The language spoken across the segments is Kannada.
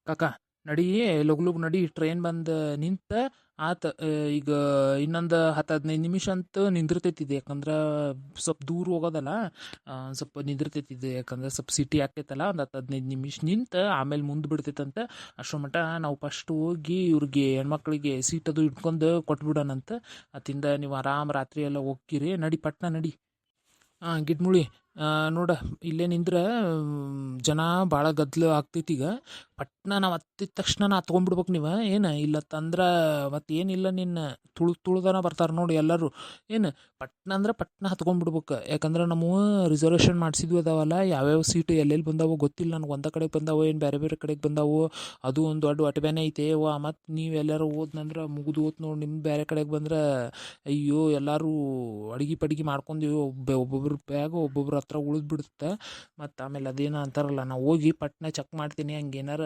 ಕಾಕ ನಡಿ, ಲಗು ಲಗು ನಡಿ, ಟ್ರೈನ್ ಬಂದು ನಿಂತ ಆತ. ಈಗ ಇನ್ನೊಂದು 10-15 ನಿಮಿಷ ಅಂತ ನಿಂದಿರ್ತೈತಿದೆ, ಯಾಕಂದ್ರೆ ಸ್ವಲ್ಪ ದೂರ ಹೋಗೋದಲ್ಲ. ಸ್ವಲ್ಪ ನಿಂದಿರ್ತೈತಿದೆ, ಯಾಕಂದ್ರೆ ಸ್ವಲ್ಪ ಸಿಟಿ ಆಗ್ತೈತಲ್ಲ. ಒಂದು 10-15 ನಿಮಿಷ ನಿಂತ ಆಮೇಲೆ ಮುಂದೆ ಬಿಡ್ತೈತಂತ. ಅಷ್ಟರ ಮಟ್ಟ ನಾವು ಫಸ್ಟ್ ಹೋಗಿ ಇವ್ರಿಗೆ ಹೆಣ್ಮಕ್ಳಿಗೆ ಸೀಟ್ ಅದು ಇಟ್ಕೊಂಡು ಕೊಟ್ಬಿಡೋಣಂತ. ಅತ್ತಿಂದ ನೀವು ಆರಾಮ್ ರಾತ್ರಿ ಎಲ್ಲ ಹೋಗ್ಕಿರಿ. ನಡಿ, ಪಟ್ನ ನಡಿ. ಗಿಡ್ಮುಳಿ, ನೋಡ, ಇಲ್ಲೇ ನಿಂದ್ರೆ ಜನ ಭಾಳ ಗದ್ಲು ಆಗ್ತೈತಿ. ಈಗ ಪಟ್ನ ನಾವು ಹತ್ತಿದ ತಕ್ಷಣ ಹತ್ಕೊಂಡ್ಬಿಡ್ಬೇಕು ನೀವು. ಏನು ಇಲ್ಲತ್ತಂದ್ರೆ ಮತ್ತೆ ಏನಿಲ್ಲ, ನಿನ್ನ ತುಳ್ದನ ಬರ್ತಾರೆ ನೋಡಿ ಎಲ್ಲರೂ. ಏನು ಪಟ್ನ ಅಂದ್ರೆ ಪಟ್ನ ಹತ್ಕೊಂಡ್ಬಿಡ್ಬೇಕು. ಯಾಕಂದ್ರೆ ನಾವು ರಿಸರ್ವೇಷನ್ ಮಾಡಿಸಿದ್ವಿ ಅದಾವಲ್ಲ, ಯಾವ್ಯಾವ ಸೀಟು ಎಲ್ಲೆಲ್ಲಿ ಬಂದಾವೋ ಗೊತ್ತಿಲ್ಲ ನನಗೆ. ಒಂದೇ ಕಡೆಗೆ ಬಂದಾವೋ ಏನು ಬೇರೆ ಬೇರೆ ಕಡೆಗೆ ಬಂದಾವೋ, ಅದು ಒಂದು ದೊಡ್ಡ ಹೊಟ್ಟೆಬೇನೆ ಐತೆ ಮತ್ತು ನೀವು ಎಲ್ಲರೂ ಹೋದ್ನಂದ್ರೆ ಮುಗಿದು ಹೋತ್ ನೋಡಿ. ನಿಮ್ಮ ಬೇರೆ ಕಡೆಗೆ ಬಂದ್ರೆ ಅಯ್ಯೋ, ಎಲ್ಲರೂ ಅಡಿಗೆ ಪಡಿಗೆ ಮಾಡ್ಕೊಂಡೀವಿ. ಒಬ್ಬೊಬ್ರು ಬ್ಯಾಗು ಒಬ್ಬೊಬ್ರ ಹತ್ರ ಉಳಿದ್ಬಿಡುತ್ತೆ. ಮತ್ತು ಆಮೇಲೆ ಅದೇನೋ ಅಂತಾರಲ್ಲ, ನಾವು ಹೋಗಿ ಪಟ್ನ ಚೆಕ್ ಮಾಡ್ತೀನಿ. ಹಂಗೇನಾರ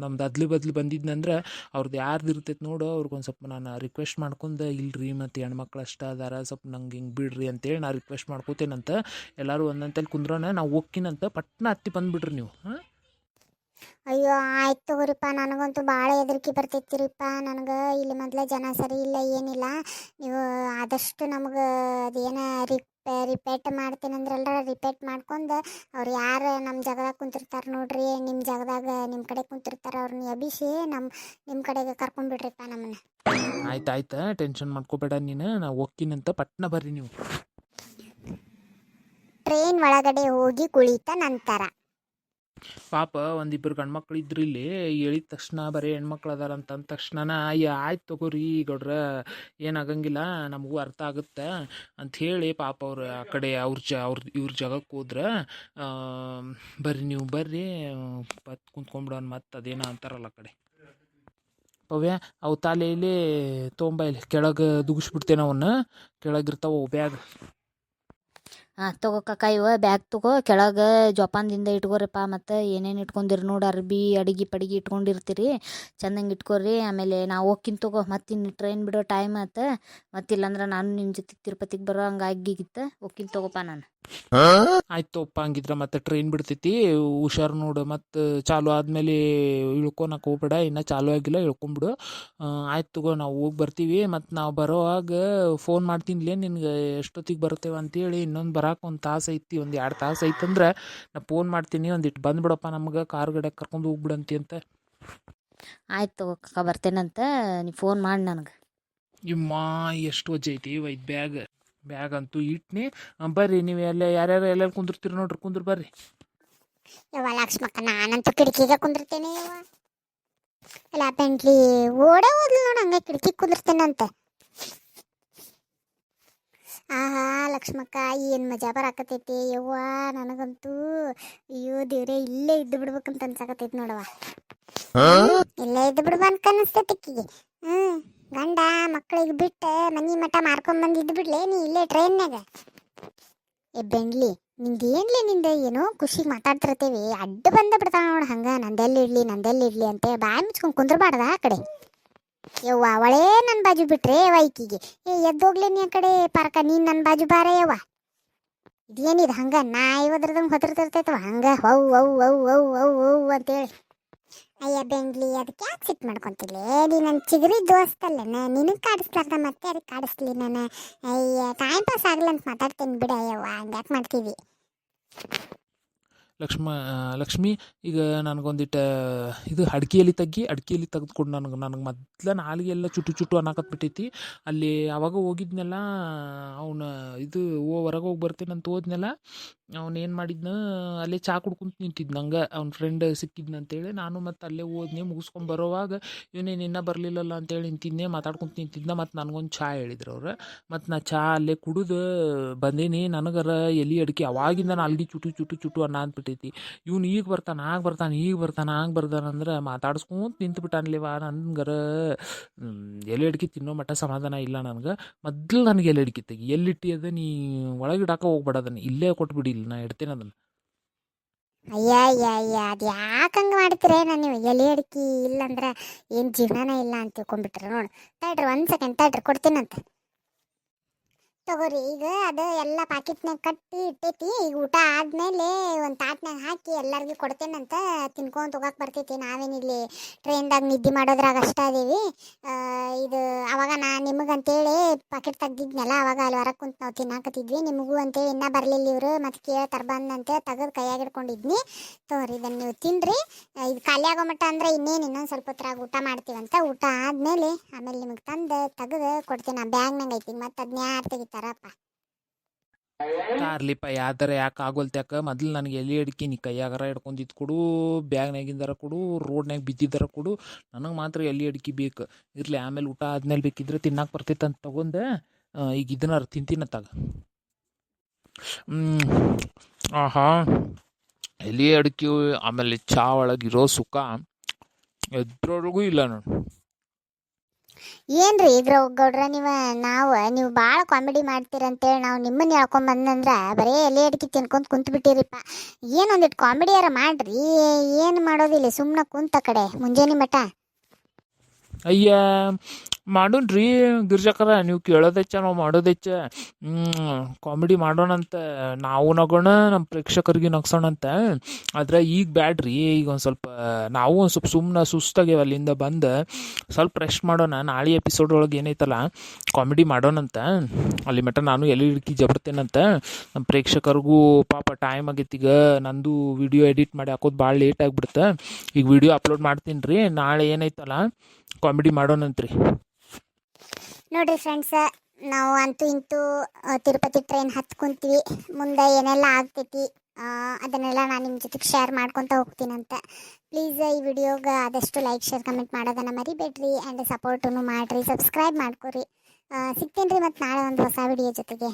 ನಮ್ದು ಅದ್ಲಿ ಬದ್ಲಿ ಬಂದಿದ್ನಂದ್ರೆ ಅವ್ರದ್ದು ಯಾರ್ದು ಇರ್ತೈತೆ ನೋಡು, ಅವ್ರಿಗೊಂದು ಸ್ವಲ್ಪ ನಾನು ರಿಕ್ವೆಸ್ಟ್ ಮಾಡ್ಕೊಂಡು, ಇಲ್ರಿ ಮತ್ತು ಹೆಣ್ಮಕ್ಳು ಅಷ್ಟ ಅದಾರ, ಸ್ವಲ್ಪ ನಂಗೆ ಹಿಂಗೆ ಬಿಡ್ರಿ ಅಂತೇಳಿ ನಾನು ರಿಕ್ವೆಸ್ಟ್ ಮಾಡ್ಕೋತೇನಂತ. ಎಲ್ಲರೂ ಒಂದಂತಲ್ಲಿ ಕುಂದ್ರೋಣ, ನಾವು ಹೋಗ್ಕಿನಂತ ಪಟ್ನ ಹತ್ತಿ ಬಂದುಬಿಡ್ರಿ ನೀವು. ಅಯ್ಯೋ ಆಯ್ತು ತಗೋರಿಪ್ಪ, ನನಗಂತೂ ಭಾಳ ಹೆದರಿಕೆ ಬರ್ತೈತಿರಿಪ್ಪ. ನನಗೆ ಇಲ್ಲಿ ಮೊದಲೇ ಜನ ಸರಿ ಇಲ್ಲ, ಏನಿಲ್ಲ. ನೀವು ಆದಷ್ಟು ನಮಗೆ ಅದೇನು ರಿಪೇಟ್ ಮಾಡ್ತೀನಂದ್ರಲ್ರ, ರಿಪೇಟ್ ಮಾಡ್ಕೊಂಡು ಅವ್ರು ಯಾರು ನಮ್ಮ ಜಾಗದಾಗ ಕುಂತಿರ್ತಾರೆ ನೋಡ್ರಿ, ನಿಮ್ಮ ಜಾಗದಾಗ ನಿಮ್ಮ ಕಡೆ ಕುಂತಿರ್ತಾರೆ, ಅವ್ರನ್ನ ಎಬಿಸಿ ನಿಮ್ಮ ಕಡೆಗೆ ಕರ್ಕೊಂಡ್ಬಿಡ್ರಿಪ್ಪ ನಮ್ಮನ್ನು. ಆಯ್ತು, ಟೆನ್ಷನ್ ಮಾಡ್ಕೋಬೇಡ ನೀನು. ನಾವು ಹೋಗ್ಕಿನಂತ ಪಟ್ನ ಬರ್ರಿ ನೀವು. ಟ್ರೈನ್ ಒಳಗಡೆ ಹೋಗಿ ಕುಳಿತ ನಂತರ ಪಾಪ ಒಂದಿಬ್ಬರು ಗಂಡ್ಮಕ್ಳು ಇದ್ರು ಇಲ್ಲಿ. ಹೇಳಿದ ತಕ್ಷಣ ಬರೀ ಹೆಣ್ಮಕ್ಳು ಅದಾರ ಅಂತ ಅಂದ ತಕ್ಷಣ ಅಯ್ಯ ಆಯ್ತು ತಗೋರಿ ಗೌಡ್ರ, ಏನಾಗಂಗಿಲ್ಲ, ನಮಗೂ ಅರ್ಥ ಆಗುತ್ತೆ ಅಂತ ಹೇಳಿ ಪಾಪ ಅವ್ರು ಆ ಕಡೆ ಇವ್ರ ಜಾಗಕ್ಕೆ ಹೋದ್ರೆ. ಬರ್ರಿ ನೀವು ಬರ್ರಿ, ಕುಂತ್ಕೊಂಡ್ಬಿಡೋಣ. ಮತ್ತು ಅದೇನೋ ಅಂತಾರಲ್ಲ ಆ ಕಡೆ. ಪವ್ಯ, ಅವು ತಾಲೆಯಲ್ಲಿ ತೊಂಬ ಇಲ್ಲಿ ಕೆಳಗೆ ದುಗಿಸ್ಬಿಡ್ತೇನೆ. ಅವನ್ನ ಕೆಳಗಿರ್ತಾವ ಬ್ಯಾಗ್. ತಗೋ ಕಾಕ, ಇವ ಬ್ಯಾಗ್ ತಗೋ, ಕೆಳಗೆ ಜೋಪಾನದಿಂದ ಇಟ್ಕೋರಿಪ್ಪ. ಮತ್ತು ಏನೇನು ಇಟ್ಕೊಂಡಿರಿ ನೋಡಿ, ಅರ್ಬಿ ಅಡಿಗೆ ಪಡಿಗೆ ಇಟ್ಕೊಂಡಿರ್ತೀರಿ, ಚಂದಂಗೆ ಇಟ್ಕೊರಿ. ಆಮೇಲೆ ನಾವು ಹೋಗ್ಕಿನ್ ತಗೋ, ಮತ್ತಿನ್ನು ಟ್ರೈನ್ ಬಿಡೋ ಟೈಮ್ ಆಯ್ತು. ಮತ್ತಿಲ್ಲಾಂದ್ರೆ ನಾನು ನಿಮ್ಮ ಜೊತೆ ತಿರುಪತಿಗೆ ಬರೋ ಹಂಗೆ ಆಗಿಗಿತ್ತು. ಹೋಗ್ಕಿನ್ ತಗೋಪ್ಪ ನಾನು. ಆಯ್ತು ಅಪ್ಪ, ಹಂಗಿದ್ರೆ ಮತ್ತೆ ಟ್ರೈನ್ ಬಿಡ್ತೈತಿ, ಹುಷಾರು ನೋಡು. ಮತ್ತು ಚಾಲು ಆದಮೇಲೆ ಇಳ್ಕೊಳಕ್ಕೆ ಹೋಗ್ಬೇಡ, ಇನ್ನೂ ಚಾಲು ಆಗಿಲ್ಲ, ಇಳ್ಕೊಂಬಿಡು. ಆಯ್ತು ತಗೋ, ನಾವು ಹೋಗಿ ಬರ್ತೀವಿ. ಮತ್ತು ನಾವು ಬರೋವಾಗ ಫೋನ್ ಮಾಡ್ತೀನಿಲೇ ನಿನ್ಗೆ, ಎಷ್ಟೊತ್ತಿಗೆ ಬರ್ತೇವೆ ಅಂತೇಳಿ. ಇನ್ನೊಂದು ಬರೋಕೆ ಒಂದು ತಾಸು ಐತಿ, ಒಂದು 2 ತಾಸು ಐತಂದ್ರೆ ನಾ ಫೋನ್ ಮಾಡ್ತೀನಿ. ಒಂದಿಟ್ಟು ಬಂದುಬಿಡಪ್ಪ, ನಮ್ಗೆ ಕಾರ್ ಗಡೆ ಕರ್ಕೊಂಡು ಹೋಗ್ಬಿಡಂತಿ ಅಂತ. ಆಯ್ತು ತಗೋ ಕಾಕ, ಬರ್ತೇನಂತ. ನೀವು ಫೋನ್ ಮಾಡಿ ನನಗೆ. ಇಮ್ಮ ಎಷ್ಟು ವಜ್ಜೆ ಐತಿ ಇದು ಬ್ಯಾಗ್ ಅಂತೂ ಇಟ್ನಿ. ಬರ್ರಿ ನೀವು ಯಾರ್ಯಾರು ಎಲ್ಲೆಲ್ಲಿ ಕುಂದಿರ್ತೀರಿ ನೋಡ್ರಿ, ಕುಂದ್ರ ಬರ್ರಿ. ಯವ್ವ ಲಕ್ಷ್ಮಕ್ಕ, ನಾನಂತೂ ಕಿಟಕಿಗೆ ಕುಂದಿರ್ತೇನೆ ಯವ್ವ. ಇಲ್ಲ ಬೆಂಟ್ಲಿ ಓಡೇ ಹೋದ್ಲು ನೋಡು, ಹಂಗೆ ಕಿಟಕಿ ಕುಂದಿರ್ತೇನಂತೆ. ಆಹಾ ಲಕ್ಷ್ಮಕ್ಕ, ಏನು ಮಜಾ ಬರಾಕತೈತಿ ಯವ್ವ. ನನಗಂತೂ ಅಯ್ಯೋ ದೇವ್ರೆ, ಇಲ್ಲೇ ಇದ್ದು ಬಿಡ್ಬೇಕಂತ ಅನ್ಸಾಕತೈತಿ ನೋಡವ. ಇಲ್ಲೇ ಇದ್ದು ಬಿಡ್ಬ ಅನ್ಕನಿಸ್ತೈತಿ ಅಕ್ಕಿಗೆ. ಗಂಡ ಮಕ್ಕಳಿಗೆ ಬಿಟ್ಟು ಮನಿ ಮಠ ಮಾರ್ಕೊಂಡ್ ಇದ್ದು ಬಿಡ್ಲೇ ನೀ ಇಲ್ಲೇ ಟ್ರೈನ್ನಾಗ. ಬೆಂಡ್ಲಿ, ನಿಂದ ಏನೋ ಖುಷಿಗೆ ಮಾತಾಡ್ತಿರ್ತೇವಿ, ಅಡ್ಡ ಬಂದ ಬಿಡ್ತಾವ ನೋಡು. ಹಂಗೆ ನಂದೆಲ್ಲಿ ಇಡ್ಲಿ ಅಂತ ಬಾಯಿ ಮುಚ್ಕೊಂಡು ಕುಂದ್ರಬಾರ್ದ ಆ ಕಡೆ. ಯವ್ವ ಅವಳೇ ನನ್ನ ಬಾಜು ಬಿಟ್ರೆ ವೈಕಿಗೆ ಎದ್ದೋಗ್ಲಿ ನೀ ಆ ಕಡೆ ಪಾರ್ಕ. ನೀನು ನನ್ನ ಬಾಜು ಬಾರ ಯವ್ವ. ಇದೇನಿದು ಹಂಗೆ ನಾಯಿ ಒದ್ರದಂಗೆ ಹೊದ್ರತಿರ್ತೈತವ, ಹಂಗೆ ಹೌ ಔ ಔ ಔ ಔ ಔ ಅಂತೇಳಿ. ಅಯ್ಯ ಬೆಂಗ್ಲಿ, ಅದಕ್ಕೆ ಯಾಕೆ ಸಿಟ್ಟು ಮಾಡ್ಕೊತಿಲ್ಲ? ನೀ ನನ್ನ ಚಿಗರಿ ದೋಸ್ತಲ್ಲನ, ನಿನಗೆ ಕಾಡಿಸ್ಲಾರ್ದ ಮತ್ತೆ ಅದಕ್ಕೆ ಕಾಡಿಸ್ಲಿ ನಾನು? ಅಯ್ಯ ಟೈಮ್ ಪಾಸ್ ಆಗಲ್ಲ ಅಂತ ಮಾತಾಡ್ತೇನೆ ಬಿಡ ಯವ್ವ, ಹಂಗೆ ಯಾಕೆ ಮಾಡ್ತೀವಿ? ಲಕ್ಷ್ಮಿ, ಈಗ ನನಗೊಂದಿಟ್ಟು ಇದು ಅಡ್ಕೆಯಲ್ಲಿ ತೆಗೆದುಕೊಡು ನನಗೆ. ಮೊದ್ಲು ನಾಲಿಗೆ ಎಲ್ಲ ಚುಟ್ಟು ಅನ್ನಕತ್ಬಿಟ್ಟೈತಿ. ಅಲ್ಲಿ ಅವಾಗ ಹೋಗಿದ್ನೆಲ್ಲ, ಅವನು ಇದು ಹೊರಗೆ ಹೋಗಿ ಬರ್ತೀನಂತ ಹೋದ್ನೆಲ್ಲ, ಅವ್ನು ಏನು ಮಾಡಿದ್ನ, ಅಲ್ಲೇ ಚಾ ಕುಡ್ಕೊಂತ ನಿಂತಿದ್ದು. ನಂಗೆ ಅವ್ನ ಫ್ರೆಂಡ್ ಸಿಕ್ಕಿದ್ನಂತೇಳಿ ನಾನು ಮತ್ತು ಅಲ್ಲೇ ಹೋದ್ನೆ. ಮುಗಿಸ್ಕೊಂಡು ಬರೋವಾಗ ಇವನೇನು ಇನ್ನೂ ಬರಲಿಲ್ಲಲ್ಲ ಅಂತೇಳಿ ನಿಂತಿದ್ನೆ, ಮಾತಾಡ್ಕೊಂತ ನಿಂತಿದ್ನ. ಮತ್ತು ನನಗೊಂದು ಚಾ ಹೇಳಿದ್ರು ಅವ್ರು. ಮತ್ತು ನಾ ಚಾ ಅಲ್ಲೇ ಕುಡಿದು ಬಂದೀನಿ. ನನಗರ ಎಲೆ ಅಡಿಕೆ ಅವಾಗಿಂದ ನಾಲ್ಗೆ ಚುಟ್ಟು ಅನ್ನ ಅಂದ್ಬಿಟ್ಟೈತಿ. ಇವ್ನು ಈಗ ಬರ್ತಾನೆ ಹಂಗೆ ಬರ್ತಾನೆ ಮಾತಾಡ್ಸ್ಕೊಂತ ನಿಂತ್ಬಿಟ್ಟಾನ್ಲೇವ. ನನ್ಗರ ಎಲೆ ಅಡಿಕೆ ತಿನ್ನೋ ಮಟ್ಟ ಸಮಾಧಾನ ಇಲ್ಲ ನನಗೆ. ಮೊದ್ಲು ನನಗೆ ಎಲೆ ಅಡಿಕೆ ತೆಗಿ, ಎಲ್ಲಿಟ್ಟಿ ಅದ ನೀ ಒಳಗಿಡಾಕ ಹೋಗ್ಬೇಡ, ಅದನ್ನು ಇಲ್ಲೇ ಕೊಟ್ಬಿಡಿ, ಇಲ್ಲಿ ನಾ ಇಡ್ತೇನೆ ಅದನ್ನು. ಅಯ್ಯ ಅದು ಯಾಕೆ ಹಂಗೆ ಮಾಡ್ತೀರೇನ ನೀವು? ಎಲೆ ಅಡಿಕೆ ಇಲ್ಲಂದ್ರೆ ಏನು ಜೀವನನೇ ಇಲ್ಲ ಅಂತ ತಿಳ್ಕೊಂಡ್ಬಿಟ್ರೆ ನೋಡು. ತಡ್ರಿ 1 ಸೆಕೆಂಡ್ ತಡ್ರಿ, ಕೊಡ್ತೀನಂತೆ. ತಗೋರಿ ಈಗ ಅದು ಎಲ್ಲ ಪಾಕಿಟ್ನಾಗ ಕಟ್ಟಿ ಇಟ್ಟೈತಿ. ಈಗ ಊಟ ಆದ್ಮೇಲೆ ಒಂದು ತಾಟ್ನಾಗ ಹಾಕಿ ಎಲ್ಲರಿಗೂ ಕೊಡ್ತೇನಂತ ತಿನ್ಕೊಂತ ಹೋಗಕ್ಕೆ ಬರ್ತೈತಿ. ನಾವೇನಿಲ್ಲಿ ಟ್ರೈನ್ದಾಗ ನಿದ್ದೆ ಮಾಡೋದ್ರಾಗ ಅಷ್ಟ ಅದೀವಿ. ಇದು ಅವಾಗ ನಿಮಗಂತೇಳಿ ಪಾಕೆಟ್ ತೆಗ್ದಿದ್ನಲ್ಲ, ಅವಾಗ ಅಲ್ಲಿ ಹೊರಗೆ ಕುಂತು ನಾವು ತಿನ್ನಾಕತ್ತಿದ್ವಿ. ನಿಮಗೂ ಅಂತೇಳಿ ಇನ್ನೂ ಬರಲಿಲ್ಲ ಇವರು, ಮತ್ತು ಕೇಳ್ತಾರೆ ಬಂದಂತೆ ತೆಗೆದು ಕೈಯಾಗ ಇಟ್ಕೊಂಡಿದ್ನಿ. ತಗೋರಿ ಇದನ್ನು ನೀವು ತಿನ್ನಿರಿ. ಇದು ಖಾಲಿ ಆಗೋ ಮಟ್ಟ ಅಂದ್ರೆ ಇನ್ನೊಂದು ಸ್ವಲ್ಪ ಹೊತ್ರಾಗ ಊಟ ಮಾಡ್ತೀವಂತ. ಊಟ ಆದಮೇಲೆ ಆಮೇಲೆ ನಿಮಗೆ ತಂದು ತೆಗೆದು ಕೊಡ್ತೀನಿ. ಆ ಬ್ಯಾಗ್ನಾಗ ಐತಿ, ಮತ್ತು ಅದನ್ನ ಯಾರು ತೆಗಿತಾರಪ್ಪ. ಕಾರ್ಲಿಪ್ಪ ಯಾವ್ದಾರ ಯಾಕೆ ಆಗೋಲ್ತ್ಯಾಕ ಮೊದಲು ನನಗೆ ಎಲೆ ಅಡಿಕೆ ನೀ ಕೈಯಾಗಾರ ಹಿಡ್ಕೊಂಡಿದ್ದು ಕೊಡು, ಬ್ಯಾಗ್ನಾಗಿಂದಾರ ಕೊಡು, ರೋಡ್ನಾಗ ಬಿದ್ದಿದ್ದಾರ ಕೊಡು. ನನಗೆ ಮಾತ್ರ ಎಲೆ ಅಡಿಕೆ ಬೇಕು. ಇರಲಿ ಆಮೇಲೆ ಊಟ ಆದ್ಮೇಲೆ ಬೇಕಿದ್ರೆ ತಿನ್ನಕ್ಕೆ ಬರ್ತೈತೆ ಅಂತ ತಗೊಂಡೆ. ಈಗ ಇದನ್ನಾರು ತಿಂತೀನತ್ತಾಗ. ಆಹಾ, ಎಲೆ ಅಡಿಕೆ ಆಮೇಲೆ ಚಾ ಒಳಗಿರೋ ಸುಖ ಎದ್ರೊಳಗೂ ಇಲ್ಲ ನಾನು. ಏನ್ರಿ ಈಗ ಗೌಡ್ರ ನೀವು ಭಾಳ ಕಾಮಿಡಿ ಮಾಡ್ತೀರಂತೇಳಿ ನಾವು ನಿಮ್ಮನ್ನ ಹೇಳ್ಕೊಂಬಂದಂದ್ರೆ ಬರೀ ಎಲೆ ಅಡಿಕೆ ತಿನ್ಕೊಂತ ಕುಂತು ಬಿಟ್ಟಿರಿಪ್ಪ. ಏನೊಂದಿಟ್ಟು ಕಾಮಿಡಿಯಾರ ಮಾಡ್ರಿ. ಏನು ಮಾಡೋದಿಲ್ಲ, ಸುಮ್ಮನೆ ಕುಂತ ಕಡೆ ಮುಂಜಾನೆ ಮಠ. ಅಯ್ಯ ಮಾಡೋಣ್ರಿ ಗಿರ್ಜಕರ, ನೀವು ಕೇಳೋದೆಚ್ಚ ನಾವು ಮಾಡೋದೆಚ್ಚ. ಕಾಮಿಡಿ ಮಾಡೋಣಂತ, ನಾವು ನಗೋಣ, ನಮ್ಮ ಪ್ರೇಕ್ಷಕರಿಗೆ ನಗ್ಸೋಣಂತ. ಆದ್ರೆ ಈಗ ಬ್ಯಾಡ್ರಿ. ಈಗ ಒಂದು ಸ್ವಲ್ಪ ನಾವು ಒಂದು ಸ್ವಲ್ಪ ಸುಮ್ಮನೆ ಸುಸ್ತಾಗ್ಯವ ಅಲ್ಲಿಂದ ಬಂದು ಸ್ವಲ್ಪ ರೆಸ್ಟ್ ಮಾಡೋಣ. ನಾಳೆ ಎಪಿಸೋಡ್ ಒಳಗೆ ಏನೈತಲ್ಲ ಕಾಮಿಡಿ ಮಾಡೋಣಂತ. ಅಲ್ಲಿ ಮಟ್ಟ ನಾನು ಎಲ್ಲಿ ಹಿಡ್ಕಿ ಜಬರ್ತೇನಂತ. ನಮ್ಮ ಪ್ರೇಕ್ಷಕರಿಗೂ ಪಾಪ ಟೈಮ್ ಆಗೈತಿ. ಈಗ ನಂದು ವಿಡಿಯೋ ಎಡಿಟ್ ಮಾಡಿ ಹಾಕೋದು ಭಾಳ ಲೇಟ್ ಆಗಿಬಿಡುತ್ತೆ. ಈಗ ವಿಡಿಯೋ ಅಪ್ಲೋಡ್ ಮಾಡ್ತೀನಿ ರೀ. ನಾಳೆ ಏನೈತಲ್ಲ ಕಾಮಿಡಿ ಮಾಡೋಣಂತ್ರಿ. ನೋಡ್ರಿ ಫ್ರೆಂಡ್ಸ, ನಾವು ಅಂತೂ ಇಂತೂ ತಿರುಪತಿ ಟ್ರೈನ್ ಹತ್ತು ಕುಂತೀವಿ. ಮುಂದೆ ಏನೆಲ್ಲ ಆಗ್ತೈತಿ ಅದನ್ನೆಲ್ಲ ನಾನು ನಿಮ್ಮ ಜೊತೆಗೆ ಶೇರ್ ಮಾಡ್ಕೊತ ಹೋಗ್ತೀನಂತ. ಪ್ಲೀಸ್ ಈ ವಿಡಿಯೋಗೆ ಆದಷ್ಟು ಲೈಕ್, ಶೇರ್, ಕಮೆಂಟ್ ಮಾಡೋದನ್ನು ಮರಿಬೇಡ್ರಿ. ಆ್ಯಂಡ್ ಸಪೋರ್ಟನ್ನು ಮಾಡಿರಿ, ಸಬ್ಸ್ಕ್ರೈಬ್ ಮಾಡ್ಕೊರಿ. ಸಿಗ್ತೀನಿ ರೀ ಮತ್ತು ನಾಳೆ ಒಂದು ಹೊಸ ವಿಡಿಯೋ ಜೊತೆಗೆ.